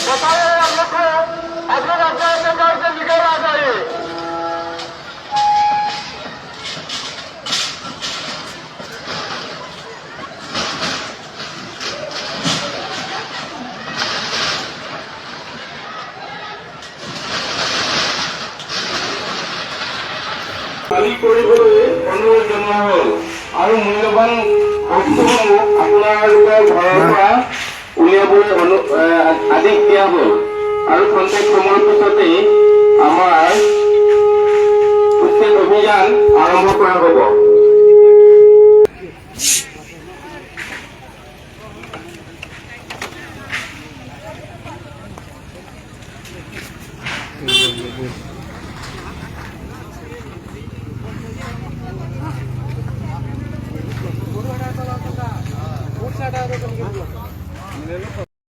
बताए हम लोग को अगर अपने सरकार से निकलना चाहिए। খালি কৰিবলৈ অনুৰোধ জনোৱা হ'ল আৰু মূল্যৱান বস্তুসমূহ আপোনালোকৰ ঘৰৰ পৰা উলিয়াবলৈ আদেশ দিয়া হ'ল আৰু খন্তেক সময়ৰ পিছতেই আমাৰ উচ্ছেদ অভিযান আৰম্ভ কৰা হ'ব।